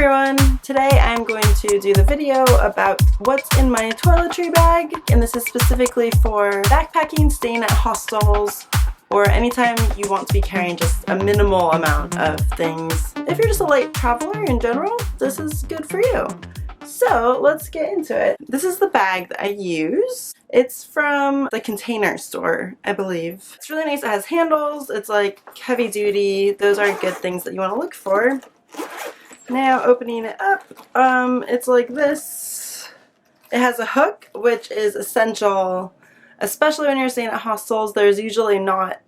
everyone! Today I'm going to do the video about what's in my toiletry bag, and this is specifically for backpacking, staying at hostels, or anytime you want to be carrying just a minimal amount of things. If you're just a light traveler in general, this is good for you. So let's get into it. This is the bag that I use. It's from the Container Store, I believe. It's really nice. It has handles. It's like heavy duty. Those are good things that you want to look for. Now opening it up, it's like this. It has a hook, which is essential, especially when you're staying at hostels. There's usually not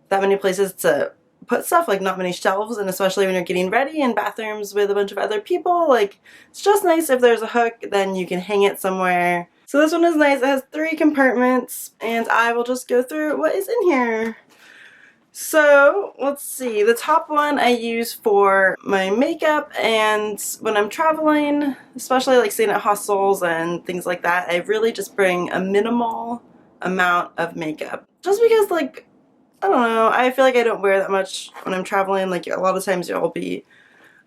that many places to put stuff, like not many shelves, and especially when you're getting ready in bathrooms with a bunch of other people, like it's just nice if there's a hook, then you can hang it somewhere. So this one is nice. It has 3 compartments, and I will just go through what is in here. So let's see, the top one I use for my makeup, and when I'm traveling, especially like staying at hostels and things like that, I really just bring a minimal amount of makeup. Just because, like, I don't know, I feel like I don't wear that much when I'm traveling. Like a lot of times you'll be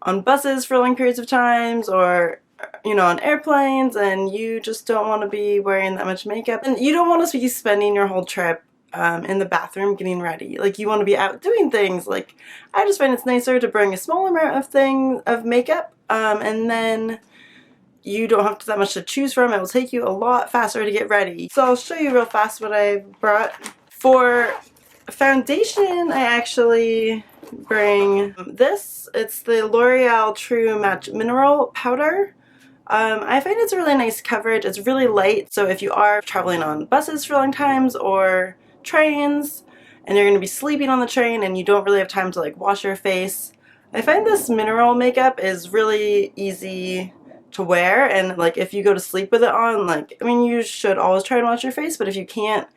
on buses for long periods of times, or you know, on airplanes, and you just don't want to be wearing that much makeup, and you don't want to be spending your whole trip in the bathroom getting ready. Like you want to be out doing things. Like I just find it's nicer to bring a small amount of makeup, and then you don't have that much to choose from. It will take you a lot faster to get ready. So I'll show you real fast what I brought. For foundation, I actually bring this. It's the L'Oreal True Match Mineral Powder. I find it's a really nice coverage. It's really light, so if you are traveling on buses for long times or trains and you're going to be sleeping on the train and you don't really have time to like wash your face, I find this mineral makeup is really easy to wear, and like if you go to sleep with it on, like, I mean, you should always try and wash your face, but if you can't,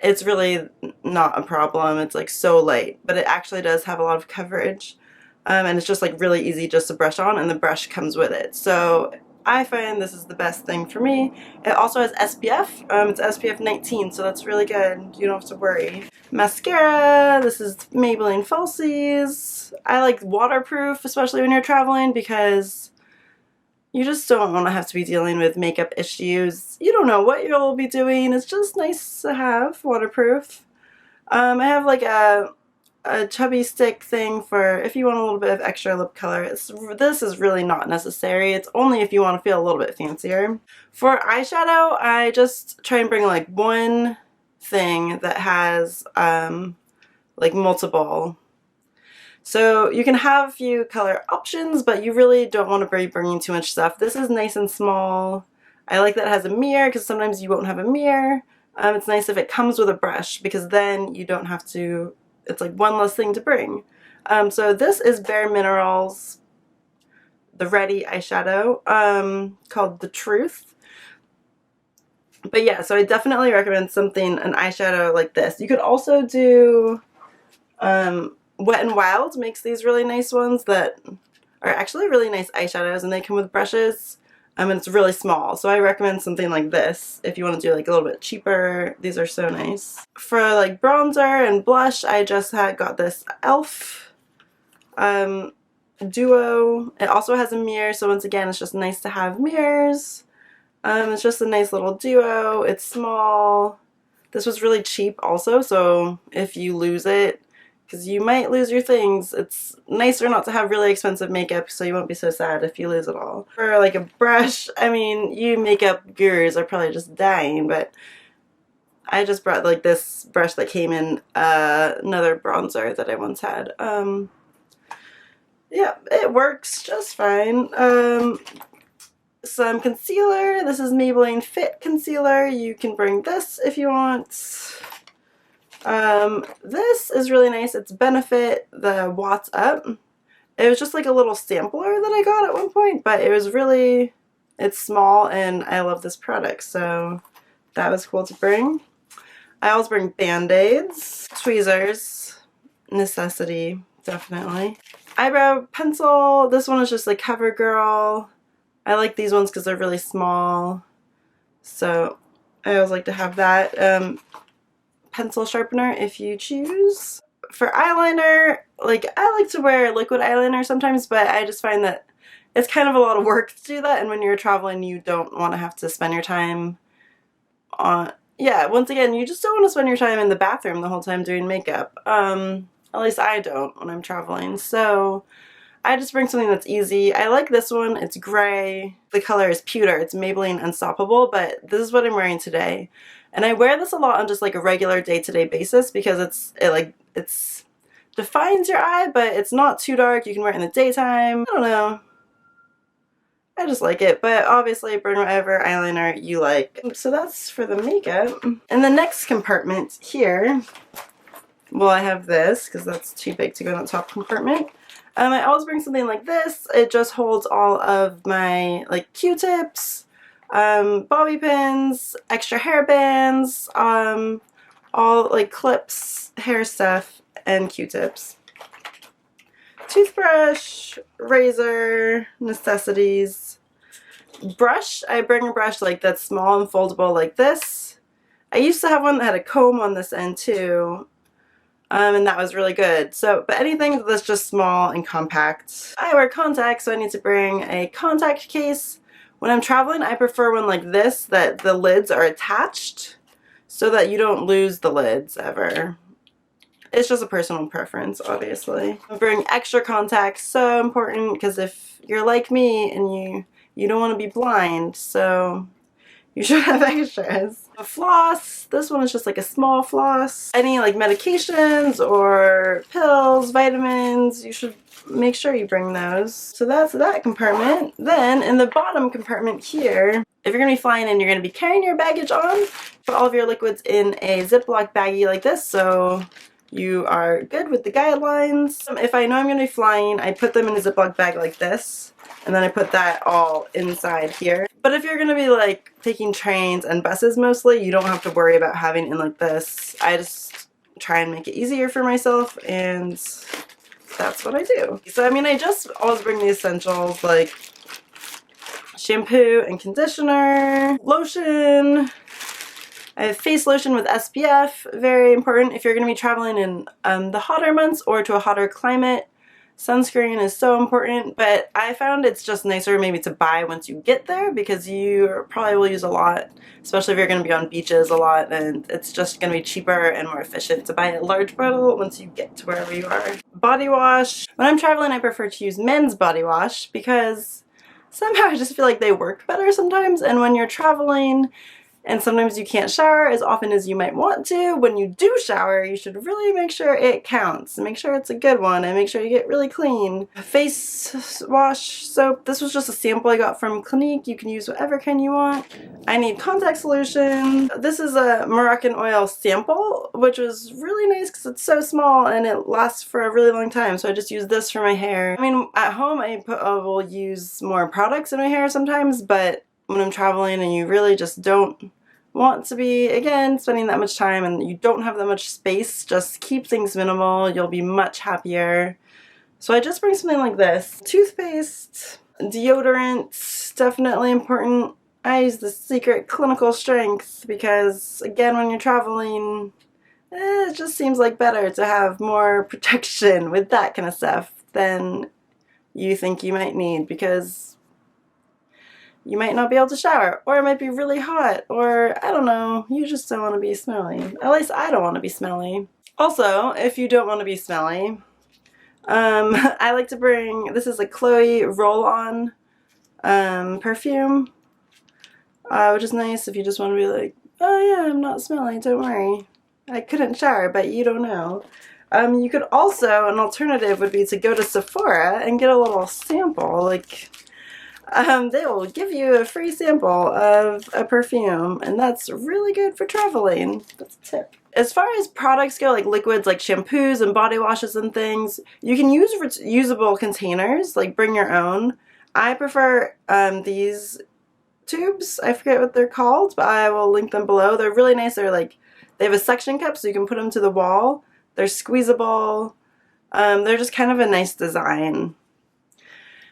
it's really not a problem. It's like so light, but it actually does have a lot of coverage, and it's just like really easy just to brush on, and the brush comes with it. So I find this is the best thing for me. It also has SPF. It's SPF 19, so that's really good. You don't have to worry. Mascara. This is Maybelline Falsies. I like waterproof, especially when you're traveling, because you just don't want to have to be dealing with makeup issues. You don't know what you'll be doing. It's just nice to have waterproof. I have like a chubby stick thing for if you want a little bit of extra lip color. This is really not necessary. It's only if you want to feel a little bit fancier. For eyeshadow, I just try and bring like one thing that has like multiple. So you can have a few color options, but you really don't want to be bringing too much stuff. This is nice and small. I like that it has a mirror, because sometimes you won't have a mirror. It's nice if it comes with a brush, because then you don't have to, it's like one less thing to bring. So this is Bare Minerals, the Ready eyeshadow, called The Truth. But yeah, so I definitely recommend an eyeshadow like this. You could also do, Wet n Wild makes these really nice ones that are actually really nice eyeshadows, and they come with brushes, and it's really small. So I recommend something like this if you want to do like a little bit cheaper. These are so nice. For like bronzer and blush, I just got this e.l.f. Duo. It also has a mirror, so once again, it's just nice to have mirrors. It's just a nice little duo. It's small. This was really cheap also, so if you lose it, because you might lose your things, it's nicer not to have really expensive makeup, so you won't be so sad if you lose it all. For like a brush, I mean, you makeup gurus are probably just dying, but I just brought like this brush that came in another bronzer that I once had. Yeah, it works just fine. Some concealer. This is Maybelline Fit Concealer. You can bring this if you want. This is really nice. It's Benefit, the Watts Up. It was just like a little sampler that I got at one point, but it was really, it's small, and I love this product, so that was cool to bring. I always bring Band-Aids, tweezers, necessity, definitely. Eyebrow pencil. This one is just like CoverGirl. I like these ones because they're really small, so I always like to have that. Pencil sharpener if you choose. For eyeliner, like I like to wear liquid eyeliner sometimes, but I just find that it's kind of a lot of work to do that, and when you're traveling you don't want to have to spend your time on, yeah, once again, you just don't want to spend your time in the bathroom the whole time doing makeup. At least I don't when I'm traveling, so I just bring something that's easy. I like this one. It's gray. The color is pewter. It's Maybelline Unstoppable, but this is what I'm wearing today. And I wear this a lot on just like a regular day-to-day basis because it defines your eye, but it's not too dark. You can wear it in the daytime. I don't know. I just like it, but obviously bring whatever eyeliner you like. So that's for the makeup. In the next compartment here, well, I have this because that's too big to go in the top compartment. I always bring something like this. It just holds all of my like Q-tips, bobby pins, extra hair bands, all like clips, hair stuff, and Q-tips. Toothbrush, razor, necessities. Brush, I bring a brush like that's small and foldable like this. I used to have one that had a comb on this end too. And that was really good. So, but anything that's just small and compact. I wear contacts, so I need to bring a contact case. When I'm traveling, I prefer one like this, that the lids are attached so that you don't lose the lids ever. It's just a personal preference, obviously. I bring extra contacts, so important, because if you're like me and you don't want to be blind, so you should have extras. A floss, this one is just like a small floss. Any like medications or pills, vitamins, you should make sure you bring those. So that's that compartment. Then in the bottom compartment here, if you're gonna be flying and you're gonna be carrying your baggage on, put all of your liquids in a Ziploc baggie like this so you are good with the guidelines. If I know I'm gonna be flying, I put them in a Ziploc bag like this, and then I put that all inside here. But if you're gonna be like taking trains and buses mostly, you don't have to worry about having it like this. I just try and make it easier for myself, and that's what I do. So I mean, I just always bring the essentials like shampoo and conditioner, lotion. I have face lotion with SPF, very important if you're going to be traveling in the hotter months or to a hotter climate. Sunscreen is so important, but I found it's just nicer maybe to buy once you get there because you probably will use a lot, especially if you're going to be on beaches a lot, and it's just going to be cheaper and more efficient to buy a large bottle once you get to wherever you are. Body wash. When I'm traveling, I prefer to use men's body wash because somehow I just feel like they work better sometimes, and when you're traveling and sometimes you can't shower as often as you might want to, when you do shower, you should really make sure it counts. Make sure it's a good one and make sure you get really clean. Face wash soap. This was just a sample I got from Clinique. You can use whatever kind you want. I need contact solution. This is a Moroccan oil sample, which was really nice because it's so small and it lasts for a really long time. So I just use this for my hair. I mean, at home I will use more products in my hair sometimes, but when I'm traveling and you really just don't want to be, again, spending that much time and you don't have that much space, just keep things minimal. You'll be much happier. So I just bring something like this. Toothpaste, deodorant, definitely important. I use the Secret Clinical Strength because, again, when you're traveling, it just seems like better to have more protection with that kind of stuff than you think you might need because you might not be able to shower, or it might be really hot, or I don't know, you just don't want to be smelly. At least I don't want to be smelly. Also, if you don't want to be smelly, I like to bring, this is a Chloe roll-on perfume, which is nice if you just want to be like, oh yeah, I'm not smelly, don't worry. I couldn't shower, but you don't know. You could also, an alternative would be to go to Sephora and get a little sample, like, they will give you a free sample of a perfume, and that's really good for traveling. That's a tip. As far as products go, like liquids, like shampoos and body washes and things, you can use reusable containers, like bring your own. I prefer these tubes. I forget what they're called, but I will link them below. They're really nice. They're like, they have a suction cup so you can put them to the wall. They're squeezable. They're just kind of a nice design.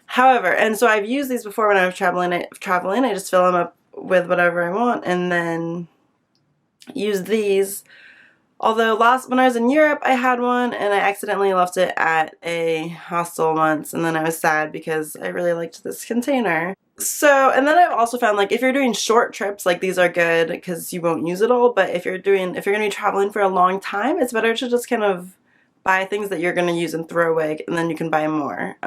However, and so I've used these before when I was traveling. I just fill them up with whatever I want and then use these. Although when I was in Europe, I had one and I accidentally left it at a hostel once, and then I was sad because I really liked this container. So, and then I've also found, like, if you're doing short trips, like, these are good because you won't use it all, but if you're going to be traveling for a long time, it's better to just kind of buy things that you're going to use and throw away, and then you can buy more.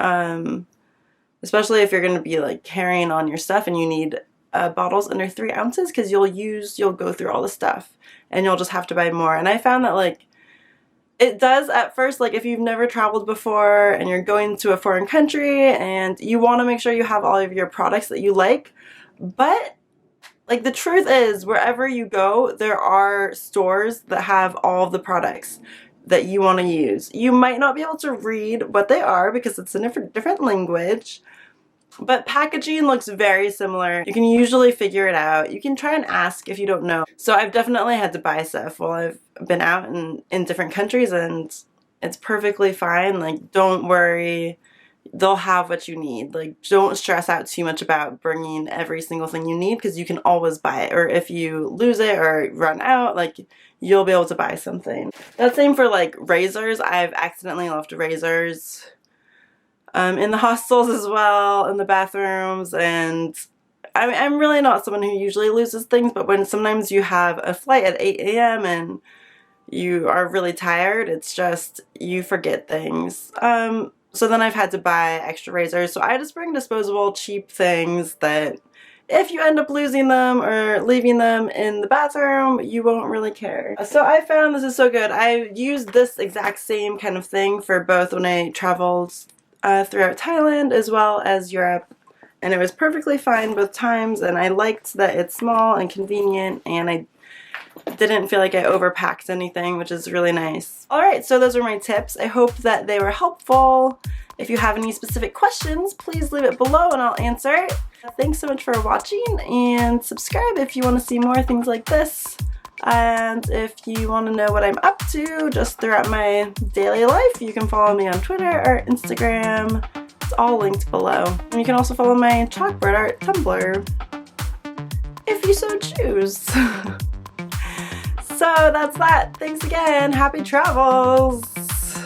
Especially if you're going to be, like, carrying on your stuff and you need bottles under 3 ounces, because you'll go through all the stuff and you'll just have to buy more. And I found that, like, it does at first, like, if you've never traveled before and you're going to a foreign country and you want to make sure you have all of your products that you like, but, like, the truth is, wherever you go, there are stores that have all of the products that you want to use. You might not be able to read what they are because it's a different language, but packaging looks very similar. You can usually figure it out. You can try and ask if you don't know. So I've definitely had to buy stuff while I've been out in different countries, and it's perfectly fine. Like, don't worry. They'll have what you need. Like, don't stress out too much about bringing every single thing you need, because you can always buy it. Or if you lose it or run out, like, you'll be able to buy something. That's same for, like, razors. I've accidentally left razors in the hostels as well, in the bathrooms, and I'm really not someone who usually loses things, but when sometimes you have a flight at 8 a.m. and you are really tired, it's just, you forget things. So then I've had to buy extra razors, so I just bring disposable cheap things that if you end up losing them or leaving them in the bathroom, you won't really care. So I found this is so good. I used this exact same kind of thing for both when I traveled throughout Thailand as well as Europe, and it was perfectly fine both times, and I liked that it's small and convenient, and I didn't feel like I overpacked anything, which is really nice. Alright, so those are my tips. I hope that they were helpful. If you have any specific questions, please leave it below and I'll answer it. Thanks so much for watching, and subscribe if you want to see more things like this. And if you want to know what I'm up to just throughout my daily life, you can follow me on Twitter or Instagram. It's all linked below. And you can also follow my chalkboard art Tumblr, if you so choose. So that's that. Thanks again. Happy travels!